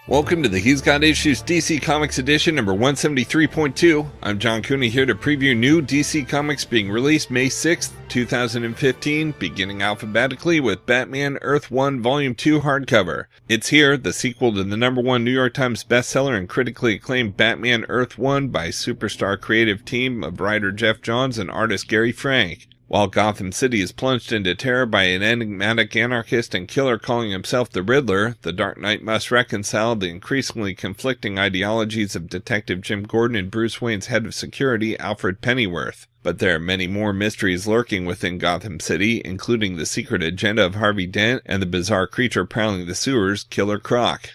Welcome to the He's Got Issues DC Comics Edition number 173.2. I'm John Cooney here to preview new DC Comics being released May 6th, 2015, beginning alphabetically with Batman Earth 1 Volume 2 hardcover. It's Here, the sequel to the number one New York Times bestseller and critically acclaimed Batman Earth 1 by superstar creative team of writer Jeff Johns and artist Gary Frank. While Gotham City is plunged into terror by an enigmatic anarchist and killer calling himself the Riddler, the Dark Knight must reconcile the increasingly conflicting ideologies of Detective Jim Gordon and Bruce Wayne's head of security, Alfred Pennyworth. But there are many more mysteries lurking within Gotham City, including the secret agenda of Harvey Dent and the bizarre creature prowling the sewers, Killer Croc.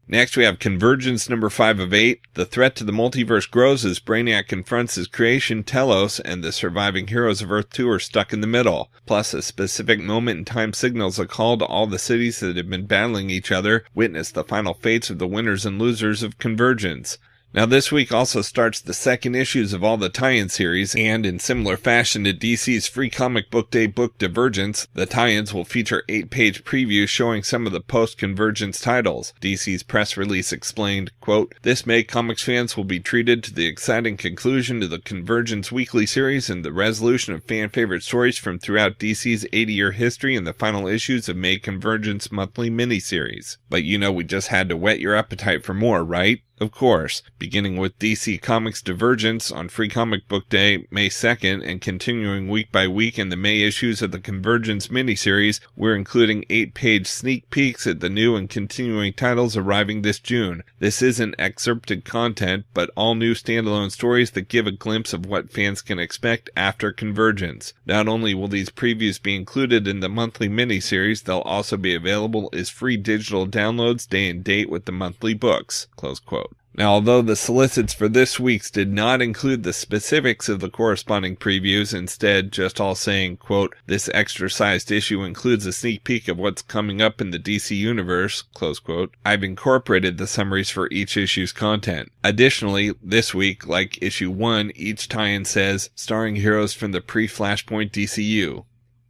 Next, we have Convergence number 5 of 8. The threat to the multiverse grows as Brainiac confronts his creation, Telos, and the surviving heroes of Earth 2 are stuck in the middle. Plus, a specific moment in time signals a call to all the cities that have been battling each other, witness the final fates of the winners and losers of Convergence. Now this week also starts the second issues of all the tie-in series, and in similar fashion to DC's free comic book day book Divergence, the tie-ins will feature 8-page previews showing some of the post-Convergence titles. DC's press release explained, quote, "This May, comics fans will be treated to the exciting conclusion to the Convergence weekly series and the resolution of fan-favorite stories from throughout DC's 80-year history in the final issues of May Convergence monthly miniseries." But you know we just had to whet your appetite for more, right? Of course, beginning with DC Comics Divergence on Free Comic Book Day, May 2nd, and continuing week by week in the May issues of the Convergence miniseries, we're including 8-page sneak peeks at the new and continuing titles arriving this June. This isn't excerpted content, but all new standalone stories that give a glimpse of what fans can expect after Convergence. Not only will these previews be included in the monthly miniseries, they'll also be available as free digital downloads day and date with the monthly books. Close quote. Now, although the solicits for this week's did not include the specifics of the corresponding previews, instead just all saying, quote, "This extra-sized issue includes a sneak peek of what's coming up in the DC universe," close quote, I've incorporated the summaries for each issue's content. Additionally, this week, like issue 1, each tie-in says, starring heroes from the pre-Flashpoint DCU.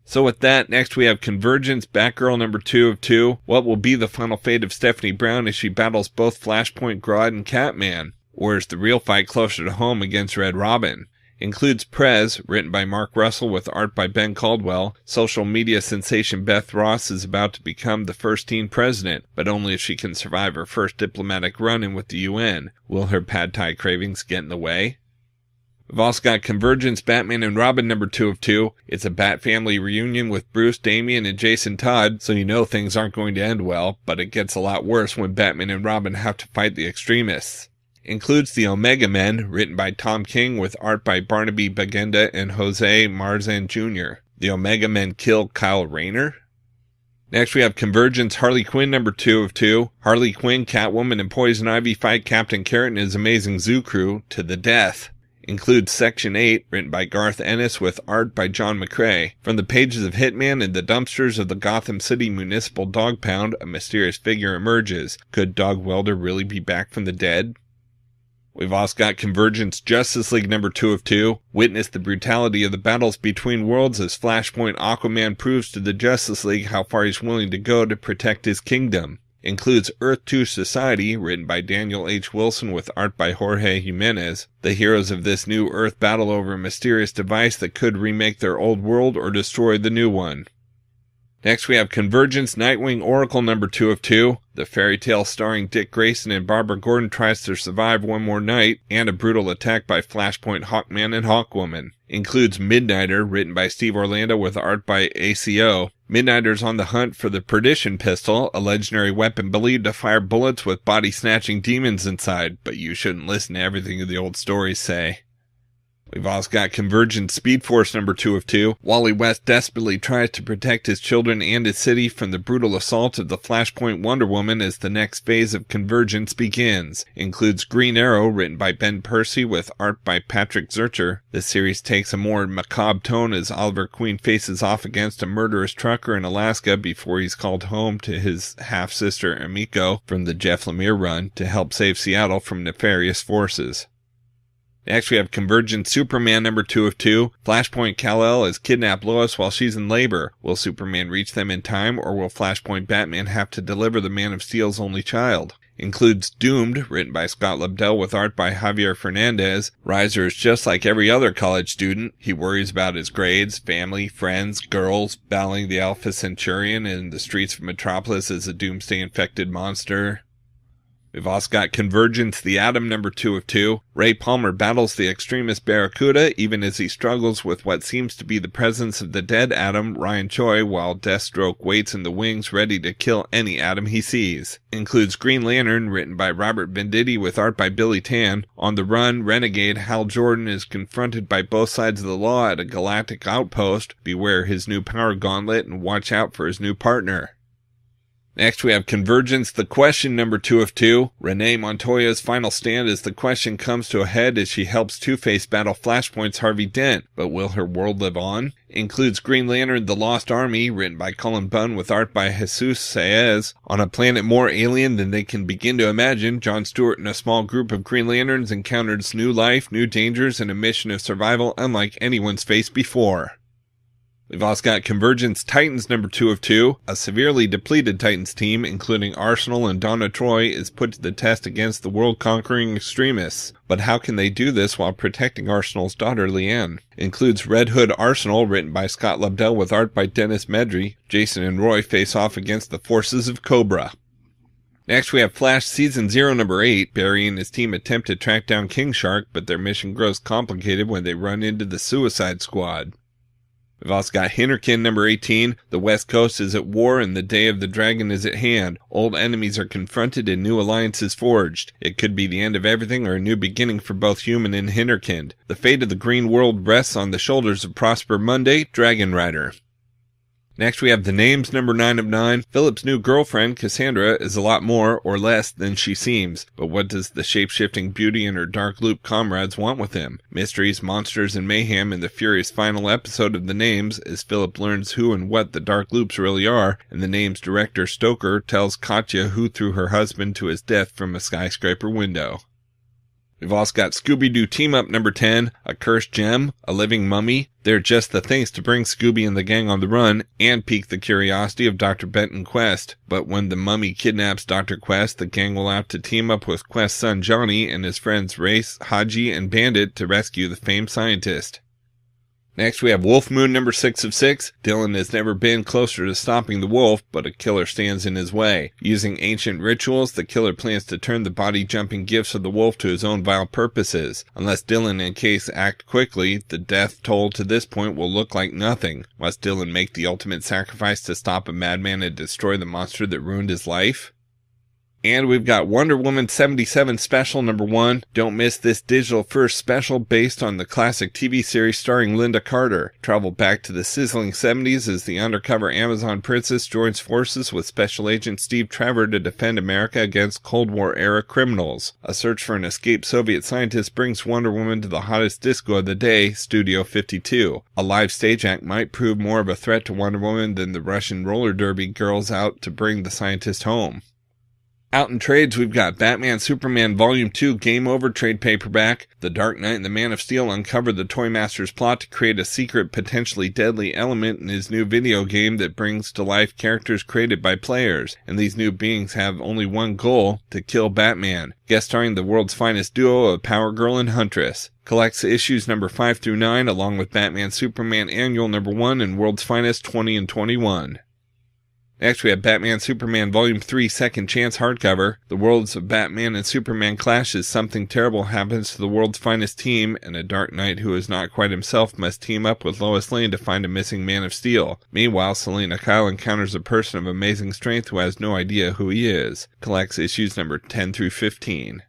So with that, next we have Convergence Batgirl number 2 of 2. What will be the final fate of Stephanie Brown as she battles both Flashpoint Grodd and Catman? Or is the real fight closer to home against Red Robin? Includes Prez, written by Mark Russell with art by Ben Caldwell. Social media sensation Beth Ross is about to become the first teen president, but only if she can survive her first diplomatic run-in with the UN. Will her pad thai cravings get in the way? We've also got Convergence Batman and Robin number 2 of 2. It's a Bat family reunion with Bruce, Damian, and Jason Todd, so you know things aren't going to end well, but it gets a lot worse when Batman and Robin have to fight the extremists. Includes the Omega Men, written by Tom King with art by Barnaby Bagenda and Jose Marzan Jr. The Omega Men kill Kyle Rayner? Next we have Convergence Harley Quinn number 2 of 2. Harley Quinn, Catwoman, and Poison Ivy fight Captain Carrot and his amazing zoo crew to the death. Includes Section 8, written by Garth Ennis with art by John McCrae. From the pages of Hitman and the dumpsters of the Gotham City Municipal Dog Pound, a mysterious figure emerges. Could Dog Welder really be back from the dead? We've also got Convergence Justice League number 2 of 2. Witness the brutality of the battles between worlds as Flashpoint Aquaman proves to the Justice League how far he's willing to go to protect his kingdom. Includes Earth 2 Society, written by Daniel H. Wilson with art by Jorge Jimenez. The heroes of this new Earth battle over a mysterious device that could remake their old world or destroy the new one. Next we have Convergence Nightwing Oracle number 2 of 2. The fairy tale starring Dick Grayson and Barbara Gordon tries to survive one more night, and a brutal attack by Flashpoint Hawkman and Hawkwoman. Includes Midnighter, written by Steve Orlando with art by ACO. Midnighter's on the hunt for the Perdition Pistol, a legendary weapon believed to fire bullets with body-snatching demons inside, but you shouldn't listen to everything the old stories say. We've also got Convergence Speed Force number 2 of 2. Wally West desperately tries to protect his children and his city from the brutal assault of the Flashpoint Wonder Woman as the next phase of Convergence begins. Includes Green Arrow, written by Ben Percy with art by Patrick Zurcher. The series takes a more macabre tone as Oliver Queen faces off against a murderous trucker in Alaska before he's called home to his half-sister Emiko from the Jeff Lemire run to help save Seattle from nefarious forces. Next, we have Convergence Superman number 2 of 2. Flashpoint Kal-El has kidnapped Lois while she's in labor. Will Superman reach them in time, or will Flashpoint Batman have to deliver the Man of Steel's only child? Includes Doomed, written by Scott Lobdell with art by Javier Fernandez. Reiser is just like every other college student. He worries about his grades, family, friends, girls, battling the Alpha Centurion in the streets of Metropolis as a doomsday-infected monster. We've also got Convergence The Atom number 2 of 2. Ray Palmer battles the extremist Barracuda even as he struggles with what seems to be the presence of the dead Atom, Ryan Choi, while Deathstroke waits in the wings ready to kill any Atom he sees. Includes Green Lantern, written by Robert Venditti with art by Billy Tan. On the run, renegade Hal Jordan is confronted by both sides of the law at a galactic outpost. Beware his new power gauntlet and watch out for his new partner. Next, we have Convergence The Question number 2 of 2. Renee Montoya's final stand as The Question comes to a head as she helps Two-Face battle Flashpoint's Harvey Dent. But will her world live on? Includes Green Lantern The Lost Army, written by Cullen Bunn with art by Jesus Saez. On a planet more alien than they can begin to imagine, Jon Stewart and a small group of Green Lanterns encounters new life, new dangers, and a mission of survival unlike anyone's faced before. We've also got Convergence Titans number 2 of 2. A severely depleted Titans team, including Arsenal and Donna Troy, is put to the test against the world-conquering extremists. But how can they do this while protecting Arsenal's daughter, Leanne? Includes Red Hood Arsenal, written by Scott Lobdell with art by Dennis Medry. Jason and Roy face off against the forces of Cobra. Next, we have Flash Season 0 number 8. Barry and his team attempt to track down King Shark, but their mission grows complicated when they run into the Suicide Squad. We've also got Hinterkind number 18. The West Coast is at war and the Day of the Dragon is at hand. Old enemies are confronted and new alliances forged. It could be the end of everything or a new beginning for both Human and Hinterkind. The fate of the green world rests on the shoulders of Prosper Monday, Dragonrider. Next, we have The Names number 9 of 9. Philip's new girlfriend, Cassandra, is a lot more or less than she seems. But what does the shape-shifting beauty and her dark loop comrades want with him? Mysteries, monsters, and mayhem in the furious final episode of The Names as Philip learns who and what the dark loops really are, and The Names director Stoker tells Katya who threw her husband to his death from a skyscraper window. We've also got Scooby-Doo Team Up number 10, a cursed gem, a living mummy. They're just the things to bring Scooby and the gang on the run and pique the curiosity of Dr. Benton Quest. But when the mummy kidnaps Dr. Quest, the gang will have to team up with Quest's son Johnny and his friends Race, Haji, and Bandit to rescue the famed scientist. Next, we have Wolf Moon number 6 of 6. Dylan has never been closer to stopping the wolf, but a killer stands in his way. Using ancient rituals, the killer plans to turn the body-jumping gifts of the wolf to his own vile purposes. Unless Dylan and Case act quickly, the death toll to this point will look like nothing. Must Dylan make the ultimate sacrifice to stop a madman and destroy the monster that ruined his life? And we've got Wonder Woman 77 Special number 1. Don't miss this digital first special based on the classic TV series starring Linda Carter. Travel back to the sizzling 70s as the undercover Amazon princess joins forces with Special Agent Steve Trevor to defend America against Cold War-era criminals. A search for an escaped Soviet scientist brings Wonder Woman to the hottest disco of the day, Studio 52. A live stage act might prove more of a threat to Wonder Woman than the Russian roller derby girls out to bring the scientist home. Out in trades, we've got Batman Superman Volume 2 Game Over trade paperback. The Dark Knight and the Man of Steel uncover the Toymaster's plot to create a secret, potentially deadly element in his new video game that brings to life characters created by players. And these new beings have only one goal, to kill Batman. Guest starring the world's finest duo of Power Girl and Huntress. Collects issues number 5 through 9 along with Batman Superman Annual number 1 and World's Finest 20 and 21. Next, we have Batman Superman Volume 3 Second Chance hardcover. The worlds of Batman and Superman clash as something terrible happens to the world's finest team, and a Dark Knight who is not quite himself must team up with Lois Lane to find a missing Man of Steel. Meanwhile, Selena Kyle encounters a person of amazing strength who has no idea who he is. Collects issues number 10 through 15.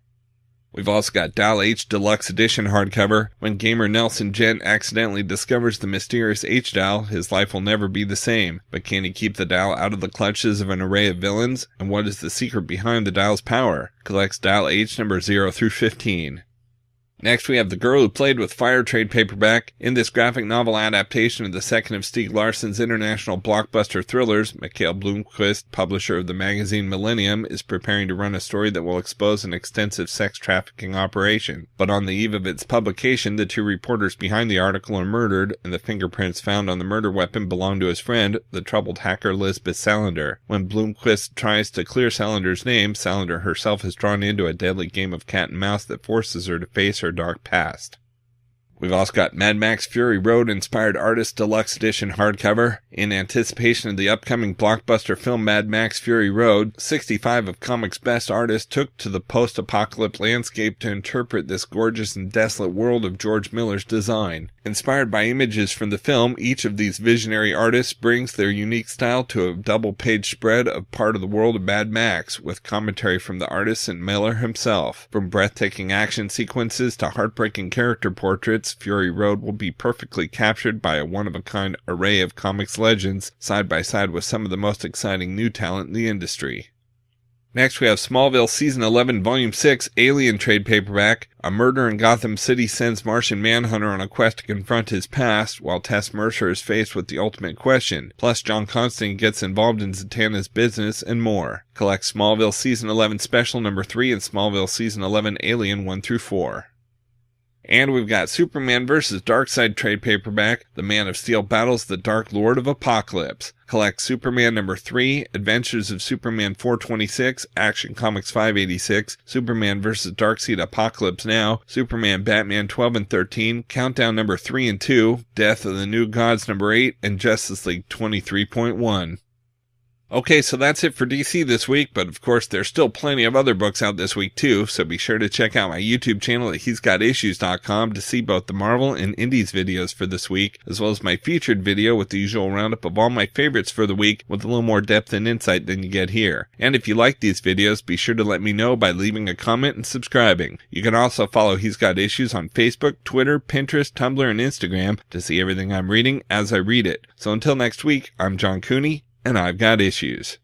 We've also got DaLage Deluxe Edition hardcover. When gamer Nelson Gent accidentally discovers the mysterious H-Dial, his life will never be the same. But can he keep the dial out of the clutches of an array of villains? And what is the secret behind the dial's power? Collects DaLage number 0 through 15. Next, we have The Girl Who Played with Fire trade paperback. In this graphic novel adaptation of the second of Stieg Larsson's international blockbuster thrillers, Mikhail Blomkvist, publisher of the magazine Millennium, is preparing to run a story that will expose an extensive sex trafficking operation. But on the eve of its publication, the two reporters behind the article are murdered, and the fingerprints found on the murder weapon belong to his friend, the troubled hacker Lisbeth Salander. When Blomkvist tries to clear Salander's name, Salander herself is drawn into a deadly game of cat and mouse that forces her to face her dark past. We've also got Mad Max Fury Road Inspired Artist Deluxe Edition hardcover. In anticipation of the upcoming blockbuster film Mad Max Fury Road, 65 of comics' best artists took to the post-apocalypse landscape to interpret this gorgeous and desolate world of George Miller's design. Inspired by images from the film, each of these visionary artists brings their unique style to a double-page spread of part of the world of Mad Max, with commentary from the artist and Miller himself. From breathtaking action sequences to heartbreaking character portraits, Fury Road will be perfectly captured by a one-of-a-kind array of comics legends, side by side with some of the most exciting new talent in the industry. Next, we have Smallville Season 11, Volume 6, Alien trade paperback. A murder in Gotham City sends Martian Manhunter on a quest to confront his past, while Tess Mercer is faced with the ultimate question. Plus, John Constantine gets involved in Zatanna's business, and more. Collect Smallville Season 11 Special Number 3 and Smallville Season 11 Alien 1-4. And we've got Superman vs. Darkside trade paperback. The Man of Steel battles the Dark Lord of Apocalypse. Collect Superman number 3, Adventures of Superman 426, Action Comics 586, Superman vs. Darkseid Apocalypse Now, Superman Batman 12 and 13, Countdown number 3 and 2, Death of the New Gods number 8, and Justice League 23.1. Okay, so that's it for DC this week, but of course there's still plenty of other books out this week too, so be sure to check out my YouTube channel at he'sgotissues.com to see both the Marvel and Indies videos for this week, as well as my featured video with the usual roundup of all my favorites for the week with a little more depth and insight than you get here. And if you like these videos, be sure to let me know by leaving a comment and subscribing. You can also follow He's Got Issues on Facebook, Twitter, Pinterest, Tumblr, and Instagram to see everything I'm reading as I read it. So until next week, I'm John Cooney, and I've got issues.